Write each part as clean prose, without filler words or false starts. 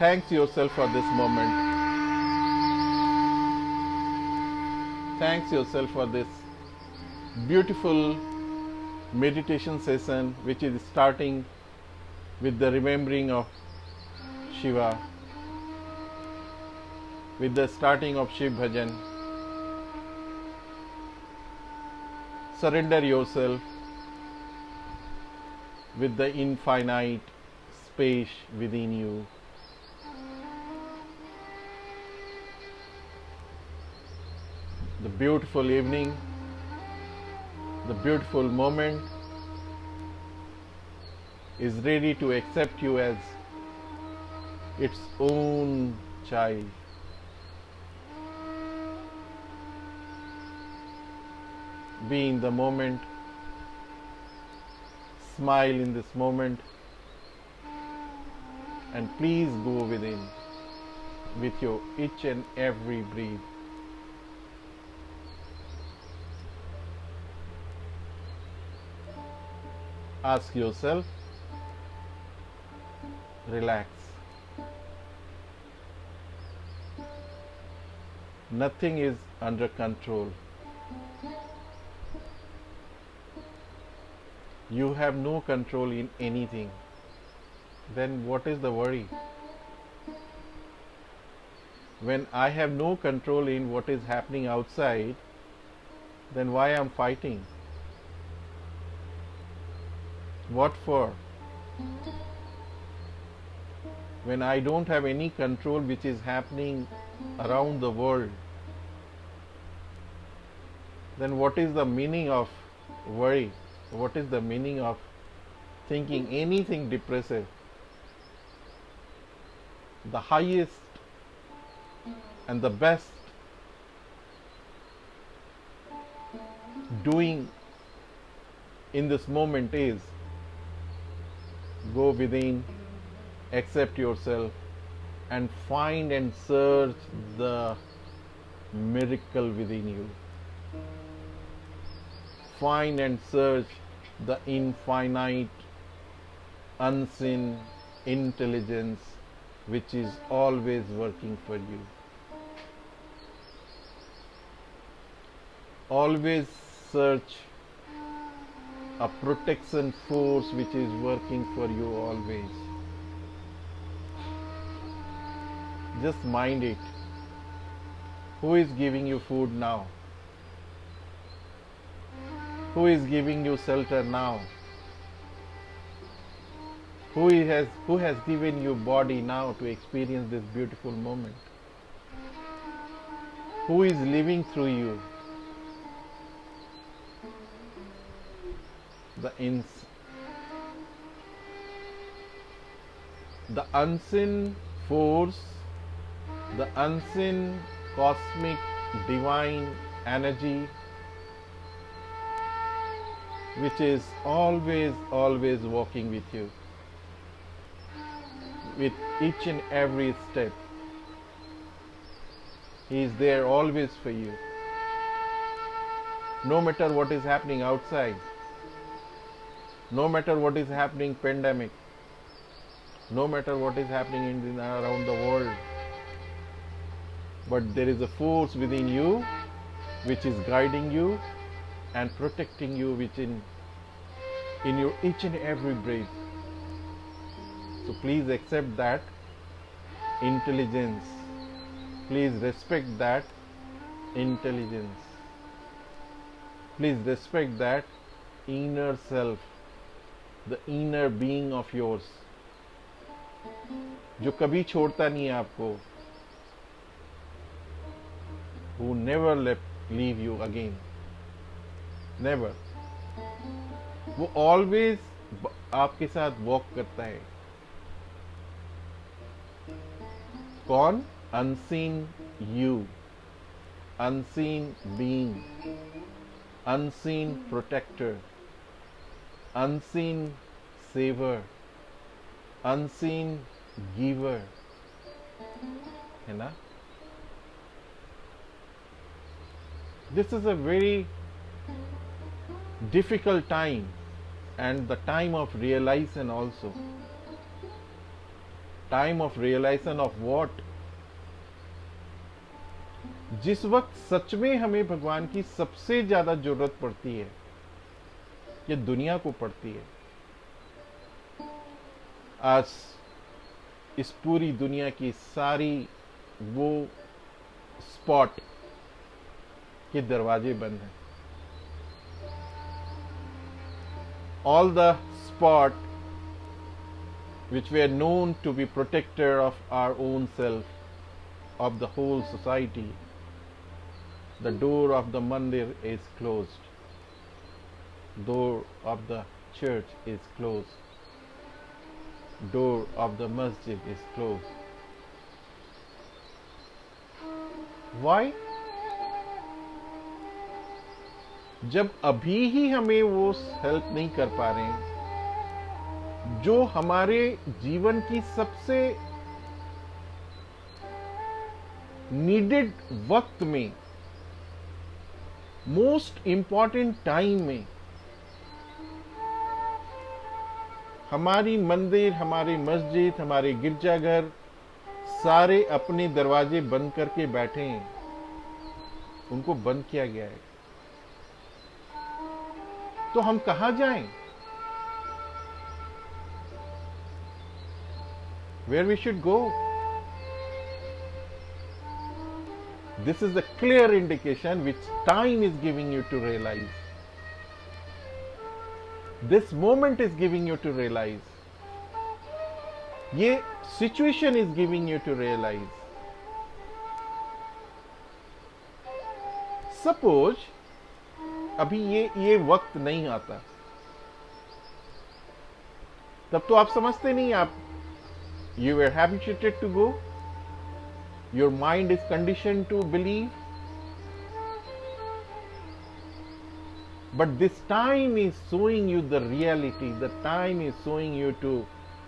Thanks yourself for this moment. Thanks yourself for this beautiful meditation session, which is starting with the remembering of Shiva, with the starting of Shiv Bhajan. Surrender yourself with the infinite space within you. The beautiful evening, the beautiful moment is ready to accept you as its own child. Be in the moment, smile in this moment, and please go within with your each and every breath. Ask yourself, relax. Nothing is under control. You have no control in anything. Then what is the worry? When I have no control in what is happening outside, then why am I fighting? What for? When I don't have any control which is happening around the world, then what is the meaning of worry? What is the meaning of thinking anything depressive? The highest and the best doing in this moment is go within, accept yourself, and find and search the miracle within you. Find and search the infinite, unseen intelligence which is always working for you. Always search a protection force which is working for you always. Just mind it. Who is giving you food now? Who is giving you shelter now? Who has given you body now to experience this beautiful moment? Who is living through you? The unseen force, the unseen cosmic divine energy which is always walking with you with each and every step. He is there always for you, no matter what is happening outside, no matter what is happening pandemic, no matter what is happening in around the world. But there is a force within you which is guiding you and protecting you in your each and every breath. So please accept that intelligence. Please respect that intelligence. Please respect that inner self, the inner being of yours, जो कभी छोड़ता नहीं है आपको, who never leave you again, never. वो always आपके साथ walk करता है. कौन? Unseen you, unseen being, unseen protector, unseen saver, unseen giver, है ना? This is a very difficult time and the time of realization also. Time of realization of what, जिस वक्त सच में हमें भगवान की सबसे ज्यादा जरूरत पड़ती है, ये दुनिया को पड़ती है। आज इस पूरी दुनिया की सारी वो स्पॉट के दरवाजे बंद हैं। All the spot which were known to be protector of our own self, of the whole society, the door of the mandir is closed. Door of the church is closed. Door of the masjid is closed. Why? जब अभी ही हमें वो help नहीं कर पा रहे हैं, जो हमारे जीवन की सबसे नीडेड वक्त में, मोस्ट इंपॉर्टेंट टाइम में, हमारी मंदिर, हमारी मस्जिद, हमारे गिरजाघर सारे अपने दरवाजे बंद करके बैठे हैं, उनको बंद किया गया है। तो हम कहां जाएं? Where we should go? This is the clear indication which time is giving you to realize. This moment is giving you to realize. ये situation is giving you to realize. Suppose अभी ये वक्त नहीं आता, तब तो आप समझते नहीं, आप you were habituated to go, your mind is conditioned to believe, but this time is showing you the reality, the time is showing you to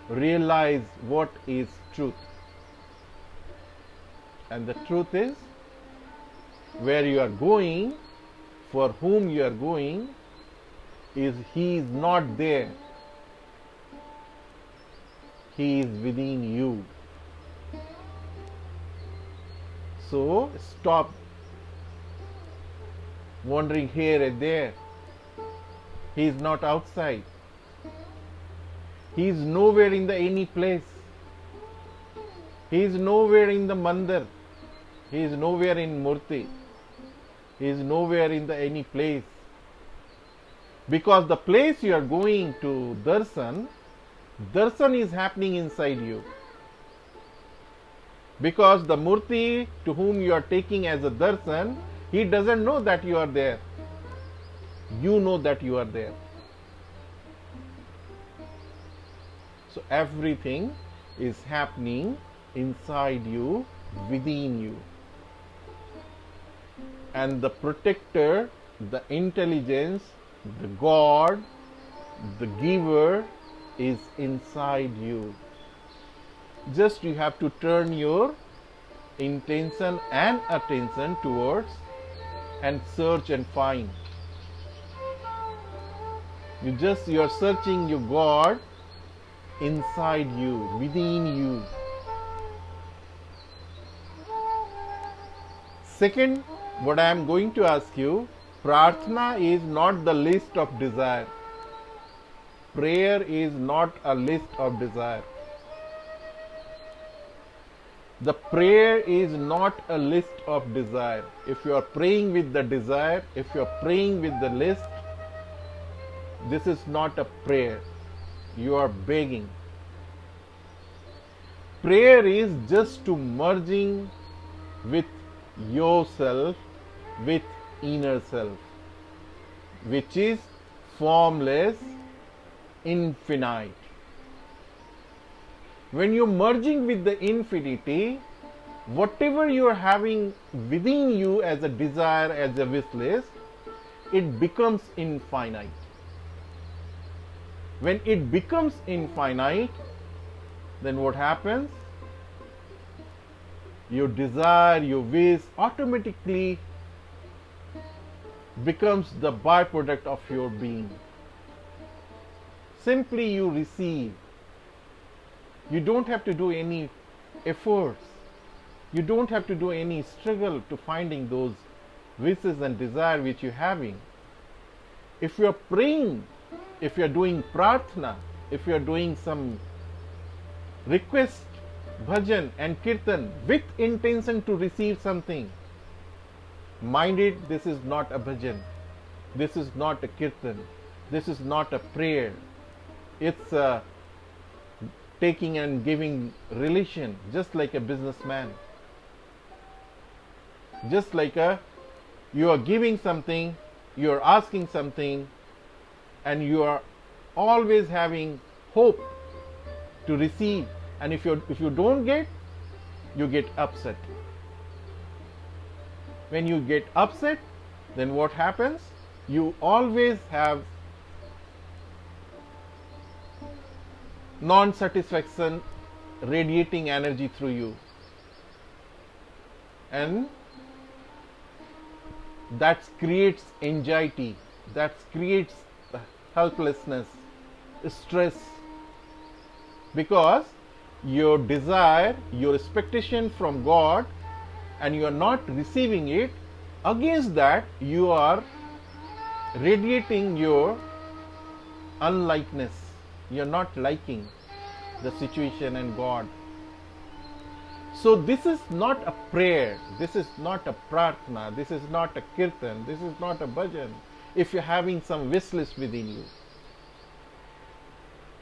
realize what is truth. And the truth is, where you are going, for whom you are going, he is not there. He is within you. So stop wandering here and there. He is not outside. He is nowhere in any place. He is nowhere in the mandir. He is nowhere in murti. He is nowhere in any place. Because the place you are going to darshan is happening inside you. Because the murti to whom you are taking as a darshan, he doesn't know that you are there. You know that you are there. So everything is happening inside you, within you. And the protector, the intelligence, the God, the giver is inside you. Just you have to turn your intention and attention towards and search and find. You are searching your God inside you, within you. Second, what I am going to ask you, prarthana is not the list of desire. Prayer is not a list of desire. The prayer is not a list of desire. If you are praying with the desire, if you are praying with the list, this is not a prayer. You are begging. Prayer is just to merging with yourself, with inner self, which is formless, infinite. When you're merging with the infinity, whatever you are having within you as a desire, as a wish list, it becomes infinite. When it becomes infinite, then what happens? Your desire, your wish automatically becomes the byproduct of your being. Simply you receive. You don't have to do any efforts. You don't have to do any struggle to finding those wishes and desire which you're having. If you're praying, if you're doing prarthana, if you're doing some request, bhajan and kirtan with intention to receive something, mind it, this is not a bhajan, this is not a kirtan, this is not a prayer. It's a taking and giving relation, just like a businessman. Just like you are giving something, you are asking something, and you are always having hope to receive. And if you don't get, you get upset. When you get upset, then what happens? You always have non-satisfaction radiating energy through you, and that creates anxiety, that creates helplessness, stress, because your desire, your expectation from God, and you are not receiving it. Against that, you are radiating your unlikeness. You are not liking the situation and God. So this is not a prayer, this is not a prarthana, this is not a kirtan, this is not a bhajan. If you're having some wish list within you,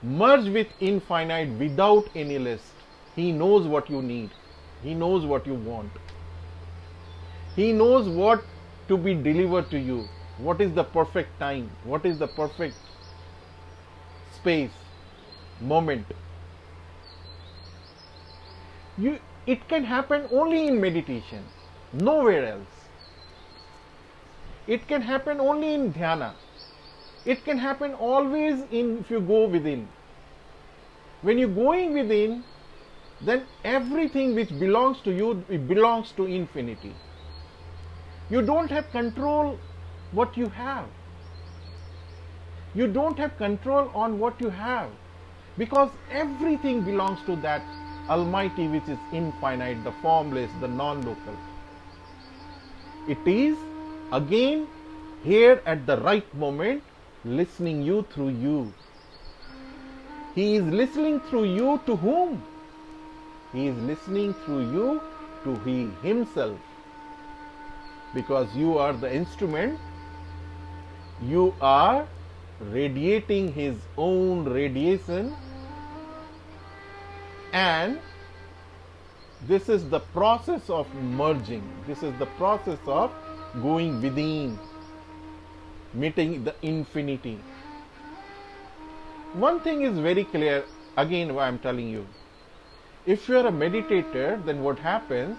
merge with infinite without any list. He knows what you need. He knows what you want. He knows what to be delivered to you. What is the perfect time? What is the perfect space, moment? It can happen only in meditation, nowhere else. It can happen only in dhyana. It can happen always if you go within. When you're going within, then everything which belongs to you, it belongs to infinity. You don't have control what you have. You don't have control on what you have, because everything belongs to that Almighty which is infinite, the formless, the non-local. It is again here at the right moment, listening you through you. He is listening through you to whom? He is listening through you to He Himself. Because you are the instrument, you are radiating His own radiation, and this is the process of merging. This is the process of going within, meeting the infinity. One thing is very clear, again I am telling you. If you are a meditator, then what happens?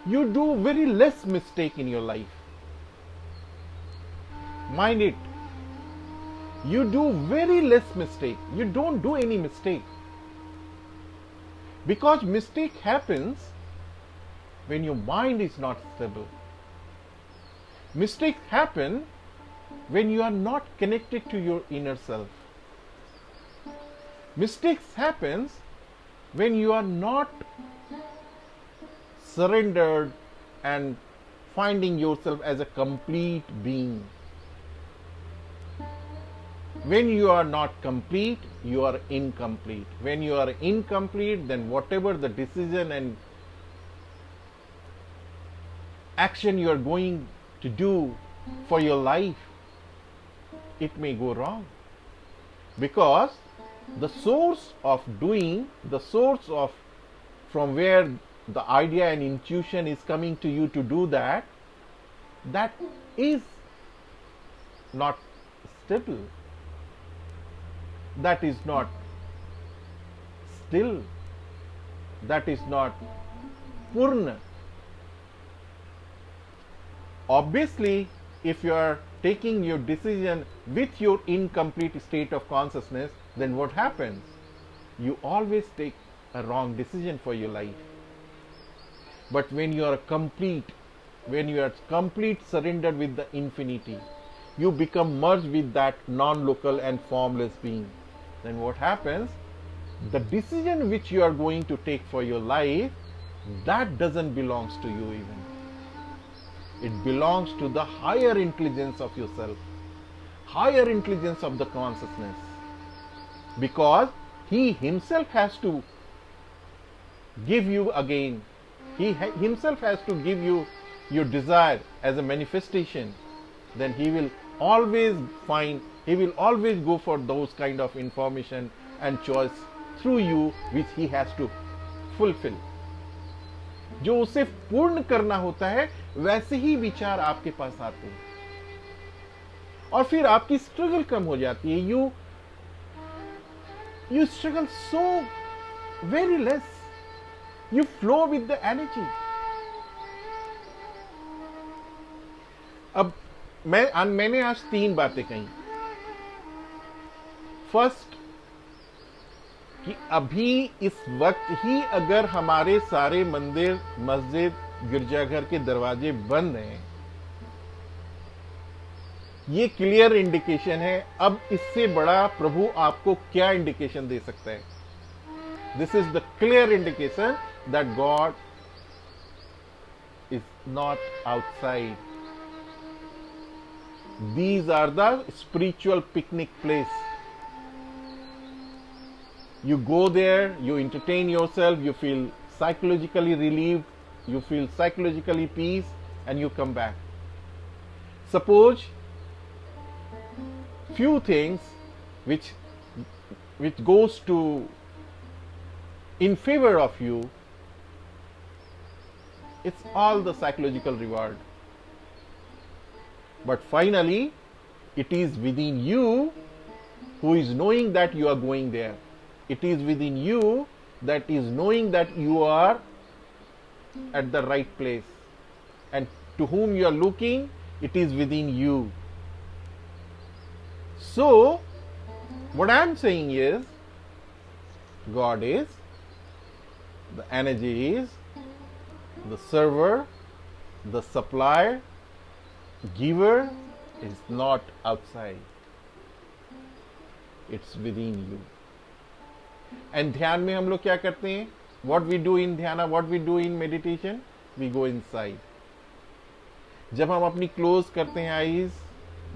You do very less mistake in your life. Mind it. You do very less mistake. You don't do any mistake. Because mistake happens when your mind is not stable. Mistakes happen when you are not connected to your inner self. Mistakes happens when you are not surrendered and finding yourself as a complete being. When you are not complete, you are incomplete. When you are incomplete, then whatever the decision and action you are going to do for your life, it may go wrong. Because the source of doing, the source of from where the idea and intuition is coming to you to do that, that is not stable. That is not still. That is not purna. Obviously, if you are taking your decision with your incomplete state of consciousness, then what happens? You always take a wrong decision for your life. But when you are complete, when you are complete surrendered with the infinity, you become merged with that non-local and formless being. then what happens? The decision which you are going to take for your life, that doesn't belongs to you even. It belongs to the higher intelligence of yourself, higher intelligence of the consciousness. Because he himself has to give you again. He himself has to give you your desire as a manifestation. Then he will always go for those kind of information and choice through you which he has to fulfill. जो उसे पूर्ण करना होता है वैसे ही विचार आपके पास आते हैं और फिर आपकी स्ट्रगल कम हो जाती है. You struggle so very less. You flow with the energy. अब मैंने आज 3 बातें कही. फर्स्ट, कि अभी इस वक्त ही अगर हमारे सारे मंदिर, मस्जिद, गिरजाघर के दरवाजे बंद हैं, ये क्लियर इंडिकेशन है. अब इससे बड़ा प्रभु आपको क्या इंडिकेशन दे सकता है? This is the clear indication that God is not outside. These are the spiritual picnic place. You go there, you entertain yourself, you feel psychologically relieved, you feel psychologically peace, and you come back. Suppose few things which goes to in favor of you, it's all the psychological reward. But finally, it is within you who is knowing that you are going there. It is within you that is knowing that you are at the right place. And to whom you are looking, it is within you. So, what I am saying is, God is, the energy is, the server, the supplier, giver is not outside. It's within you. And ध्यान में हम लोग क्या करते हैं? What we do in ध्यान, what we do in meditation? We go inside. जब हम अपनी क्लोज करते हैं आईज,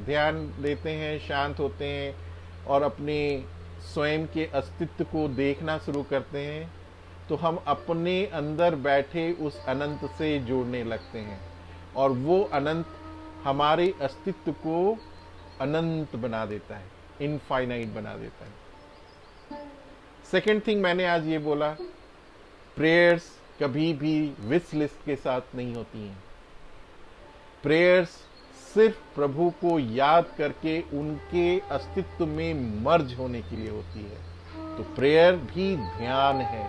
ध्यान देते हैं, शांत होते हैं और अपने स्वयं के अस्तित्व को देखना शुरू करते हैं, तो हम अपने अंदर बैठे उस अनंत से जुड़ने लगते हैं और वो अनंत हमारे अस्तित्व को अनंत बना देता है, इनफाइनाइट बना देता है. सेकेंड थिंग मैंने आज ये बोला, प्रेयर्स कभी भी विश लिस्ट के साथ नहीं होती हैं. प्रेयर्स सिर्फ प्रभु को याद करके उनके अस्तित्व में मर्ज होने के लिए होती है. तो प्रेयर भी ध्यान है,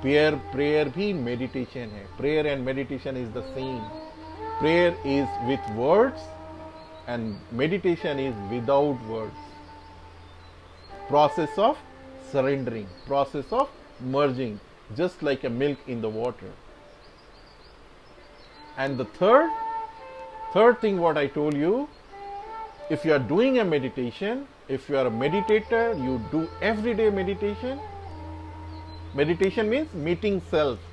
प्रेयर भी मेडिटेशन है. Prayer and meditation is the same. Prayer is with words and meditation is without words. Process of surrendering, process of merging, just like a milk in the water. And the third thing what I told you, if you are doing a meditation, if you are a meditator, you do everyday meditation. Meditation means meeting self.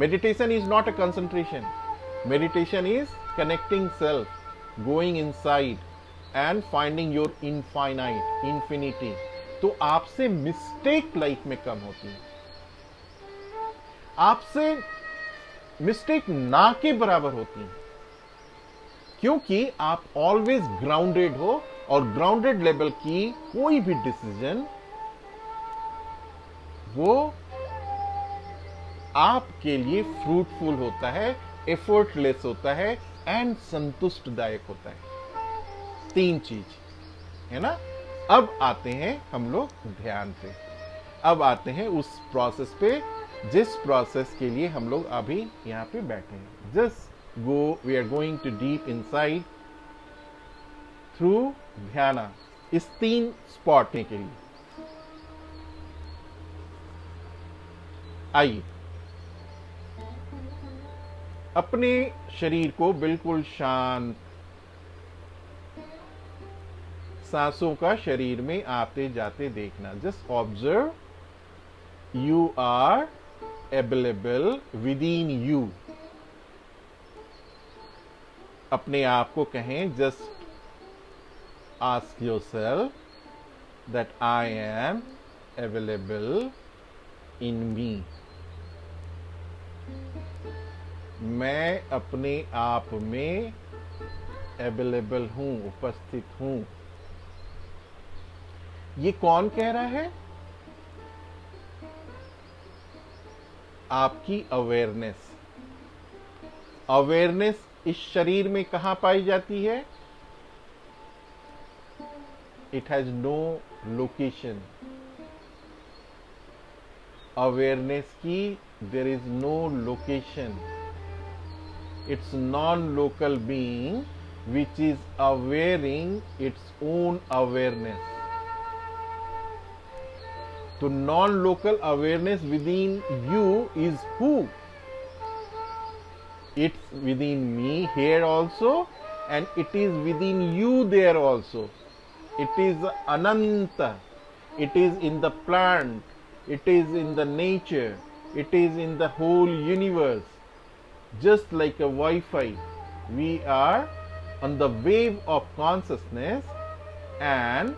Meditation is not a concentration. Meditation is connecting self, going inside and finding your infinity. तो आपसे mistake life में कम होती है. आपसे mistake ना के बराबर होती है, क्योंकि आप ऑलवेज ग्राउंडेड हो और ग्राउंडेड लेवल की कोई भी डिसीजन वो आपके लिए फ्रूटफुल होता है, एफर्टलेस होता है एंड संतुष्टदायक होता है. 3 चीज है ना. अब आते हैं हम लोग ध्यान पे. अब आते हैं उस प्रोसेस पे जिस प्रोसेस के लिए हम लोग अभी यहां पे बैठे हैं. Just go, we are going to deep inside through dhyan. इस 3 स्पॉट के लिए आइए अपने शरीर को बिल्कुल शांत, सांसों का शरीर में आते जाते देखना। Just observe, you are available within you. अपने आप को कहें, just ask yourself that I am available in me. मैं अपने आप में अवेलेबल हूं, उपस्थित हूं। ये कौन कह रहा है? आपकी अवेयरनेस। अवेयरनेस इस शरीर में कहां पाई जाती है? It has no location. Awareness की there is no location. It's non local being which is awareing its own awareness. So non-local awareness within you is who? It's within me here also, and it is within you there also. It is Ananta. It is in the plant. It is in the nature. It is in the whole universe. Just like a Wi-Fi, we are on the wave of consciousness, and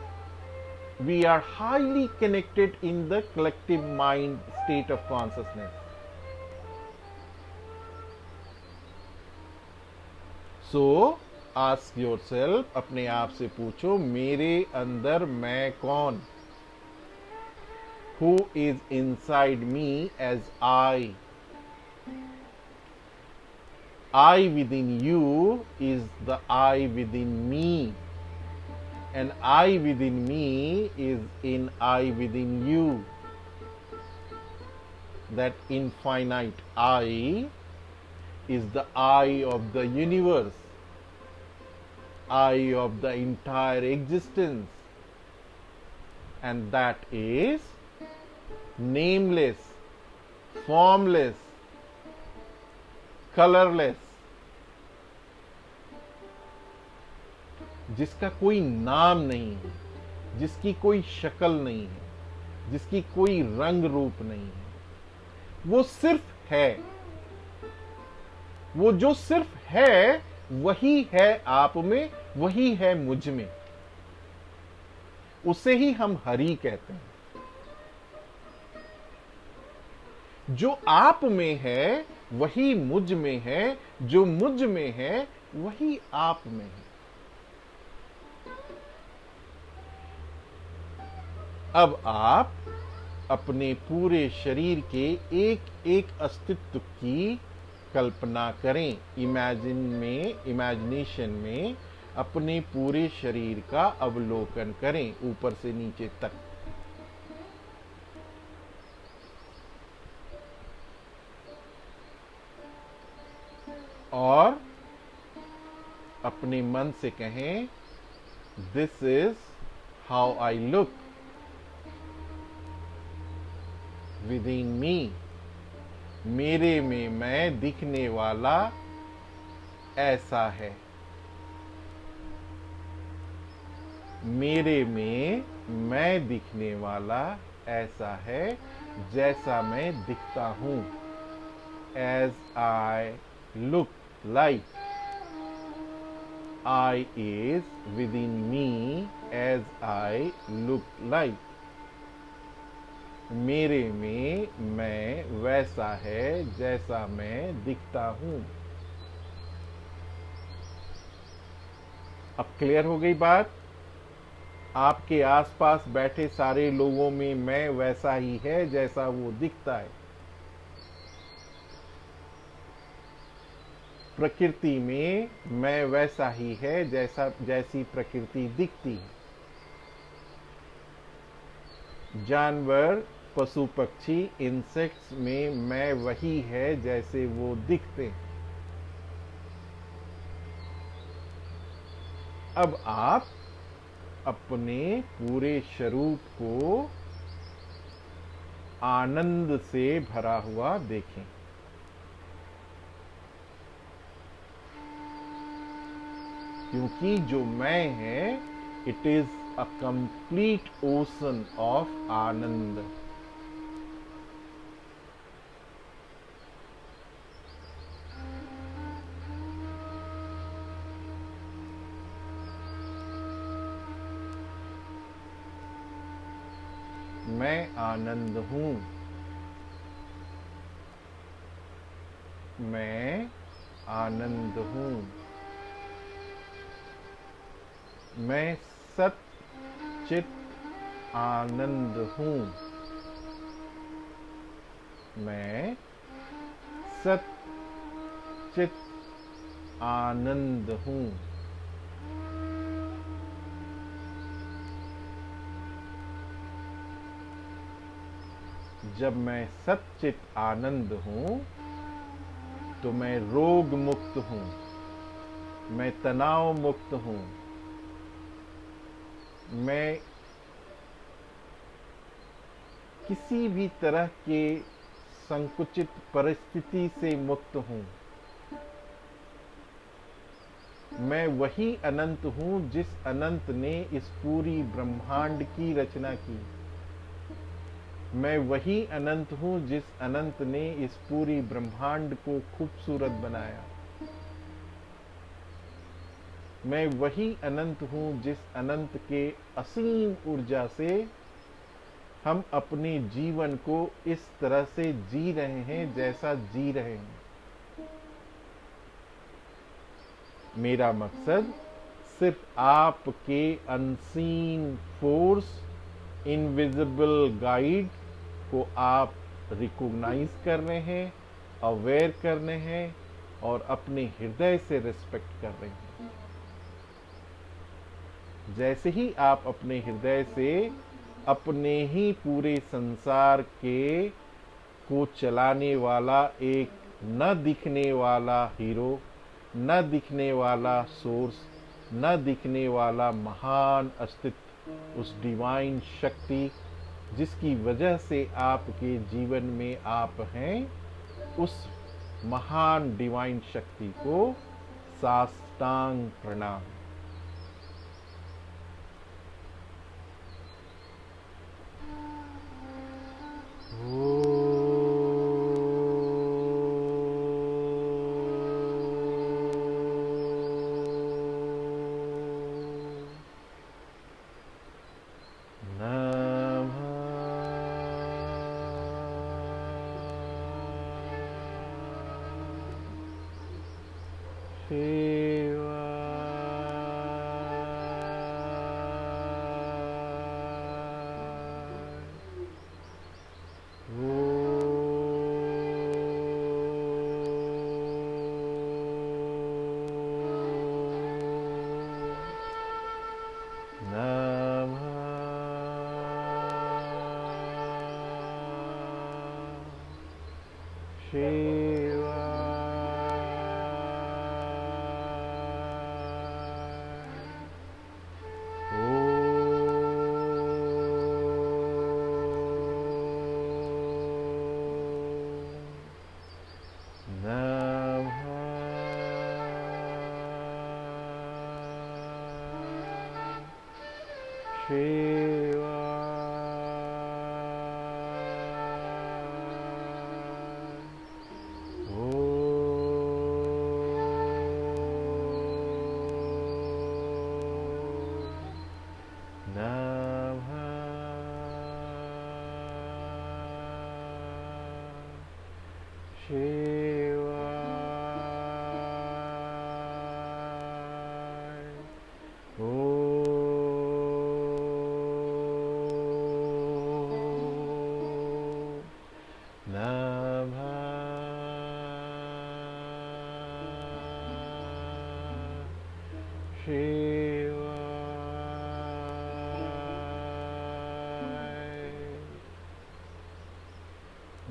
we are highly connected in the collective mind state of consciousness. So ask yourself, अपने आप से पूछो, मेरे अंदर मैं कौन? Who is inside me as I? I within you is the I within me, and I within me is in I within you. That infinite I is the I of the universe, I of the entire existence, and that is nameless, formless, colorless, जिसका कोई नाम नहीं है, जिसकी कोई शक्ल नहीं है, जिसकी कोई रंग रूप नहीं है। वो सिर्फ है। वो जो सिर्फ है वही है आप में, वही है मुझ में। उसे ही हम हरि कहते हैं। जो आप में है वही मुझ में है, जो मुझ में है वही आप में है। अब आप अपने पूरे शरीर के एक एक अस्तित्व की कल्पना करें। इमेजिनेशन में अपने पूरे शरीर का अवलोकन करें, ऊपर से नीचे तक। और अपने मन से कहें, this is how I look within me. मेरे में मैं दिखने वाला ऐसा है। मेरे में मैं दिखने वाला ऐसा है जैसा मैं दिखता हूं। As I look like, I is within me as I look like. मेरे में मैं वैसा है जैसा मैं दिखता हूं। अब क्लियर हो गई बात? आपके आसपास बैठे सारे लोगों में मैं वैसा ही है जैसा वो दिखता है। प्रकृति में मैं वैसा ही है जैसी प्रकृति दिखती है। जानवर, पशु पक्षी, इंसेक्ट्स में मैं वही है जैसे वो दिखते हैं। अब आप अपने पूरे स्वरूप को आनंद से भरा हुआ देखें। क्योंकि जो मैं है, it is a complete ocean of Anand. मैं आनंद हूँ। मैं आनंद हूँ। मैं सत चित आनंद हूँ। मैं सत चित आनंद हूँ। जब मैं सच्चित आनंद हूँ तो मैं रोग मुक्त हूँ, मैं तनाव मुक्त हूँ, मैं किसी भी तरह के संकुचित परिस्थिति से मुक्त हूँ। मैं वही अनंत हूँ जिस अनंत ने इस पूरी ब्रह्मांड की रचना की। मैं वही अनंत हूँ जिस अनंत ने इस पूरी ब्रह्मांड को खूबसूरत बनाया। मैं वही अनंत हूँ जिस अनंत के असीम ऊर्जा से हम अपने जीवन को इस तरह से जी रहे हैं जैसा जी रहे हैं। मेरा मकसद सिर्फ आपके अनसीन फोर्स, इनविजिबल गाइड को आप रिकॉग्नाइज कर रहे हैं, अवेयर कर रहे हैं और अपने हृदय से रिस्पेक्ट कर रहे हैं। जैसे ही आप अपने हृदय से अपने ही पूरे संसार के को चलाने वाला एक न दिखने वाला हीरो, न दिखने वाला सोर्स, न दिखने वाला महान अस्तित्व, उस डिवाइन शक्ति जिसकी वजह से आपके जीवन में आप हैं, उस महान डिवाइन शक्ति को साष्टांग प्रणाम।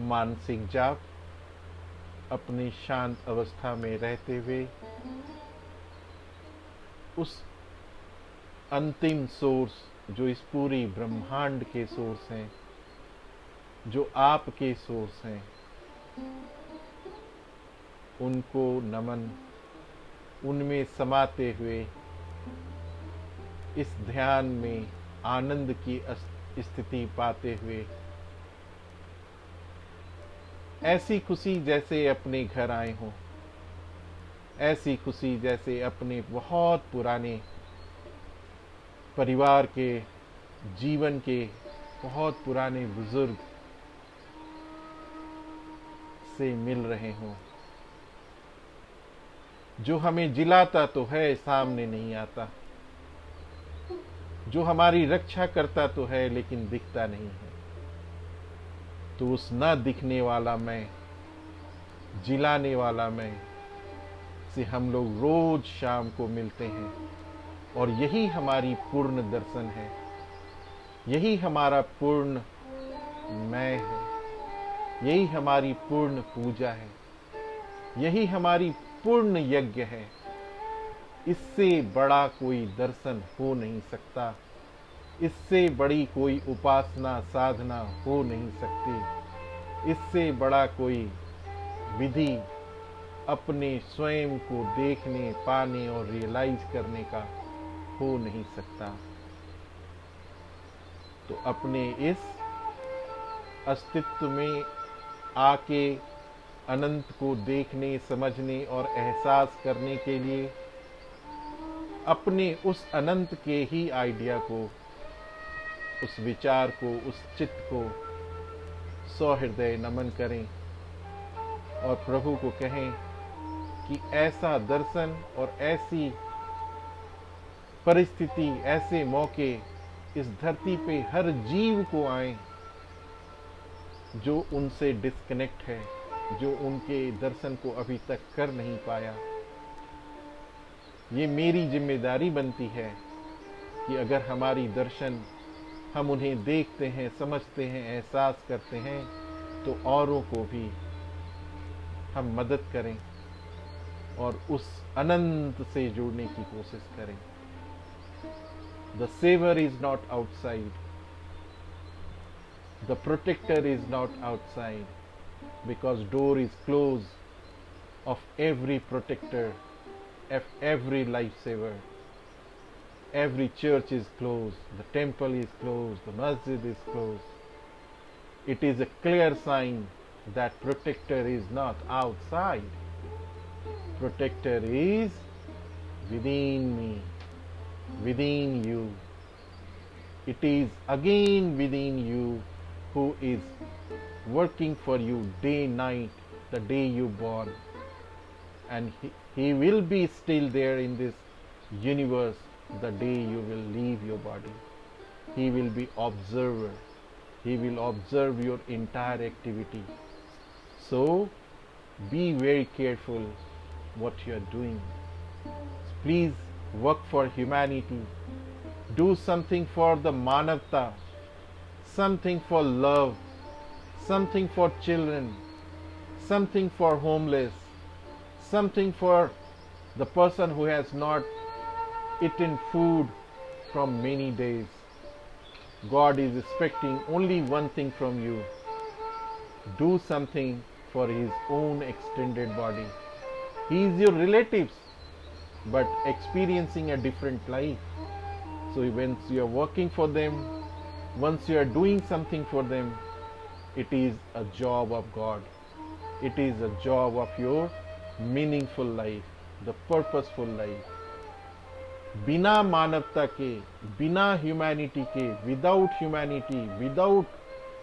मानसिक जाप अपनी शांत अवस्था में रहते हुए उस अंतिम सोर्स जो इस पूरी ब्रह्मांड के सोर्स हैं, जो आपके सोर्स हैं, उनको नमन, उनमें समाते हुए इस ध्यान में आनंद की स्थिति पाते हुए ऐसी खुशी जैसे अपने घर आए हों, ऐसी खुशी जैसे अपने बहुत पुराने परिवार के, जीवन के बहुत पुराने बुजुर्ग से मिल रहे हों, जो हमें जिलाता तो है सामने नहीं आता, जो हमारी रक्षा करता तो है लेकिन दिखता नहीं है। तो उस न दिखने वाला मैं, जिलाने वाला मैं से हम लोग रोज शाम को मिलते हैं, और यही हमारी पूर्ण दर्शन है, यही हमारा पूर्ण मैं है, यही हमारी पूर्ण पूजा है, यही हमारी पूर्ण यज्ञ है। इससे बड़ा कोई दर्शन हो नहीं सकता, इससे बड़ी कोई उपासना साधना हो नहीं सकती, इससे बड़ा कोई विधि अपने स्वयं को देखने, पाने और रियलाइज करने का हो नहीं सकता। तो अपने इस अस्तित्व में आके अनंत को देखने, समझने और एहसास करने के लिए अपने उस अनंत के ही आइडिया को, उस विचार को, उस चित्त को सहृदय नमन करें और प्रभु को कहें कि ऐसा दर्शन और ऐसी परिस्थिति, ऐसे मौके इस धरती पे हर जीव को आए जो उनसे डिस्कनेक्ट है, जो उनके दर्शन को अभी तक कर नहीं पाया। ये मेरी जिम्मेदारी बनती है कि अगर हमारी दर्शन, हम उन्हें देखते हैं, समझते हैं, एहसास करते हैं, तो औरों को भी हम मदद करें और उस अनंत से जुड़ने की कोशिश करें। The saver is not outside. The protector is not outside, because door is closed of every protector, of every lifesaver. Every church is closed, the temple is closed, the masjid is closed. It is a clear sign that protector is not outside. Protector is within me, within you. It is again within you who is working for you day night, the day you born. And he will be still there in this universe the day you will leave your body. He will be observer. He will observe your entire activity. So be very careful what you are doing. Please work for humanity. Do something for the manavta, something for love, something for children, something for homeless, something for the person who has not eaten food from many days. God is expecting only one thing from you. Do something for his own extended body. He is your relatives, but experiencing a different life. So once you are working for them, once you are doing something for them, it is a job of God. It is a job of your meaningful life, the purposeful life. बिना मानवता के, बिना humanity के, without humanity, without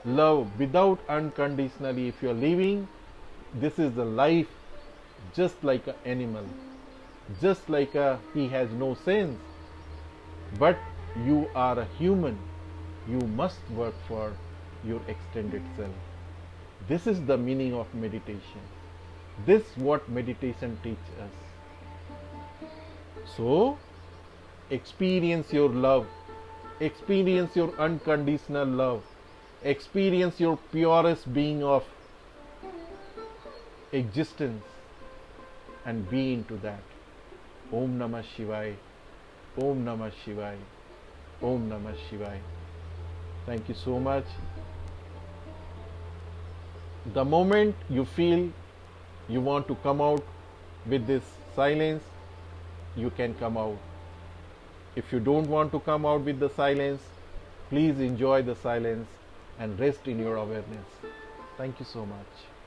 love, without unconditionally, if you are living, this is the life just like an animal, just like he has no sense. But you are a human. You must work for your extended self. This is the meaning of meditation. This is what meditation teaches us. So, experience your love. Experience your unconditional love. Experience your purest being of existence and be into that. Om Namah Shivaya. Om Namah Shivaya. Om Namah Shivaya. Thank you so much. The moment you feel you want to come out with this silence, you can come out. If you don't want to come out with the silence, please enjoy the silence and rest in your awareness. Thank you so much.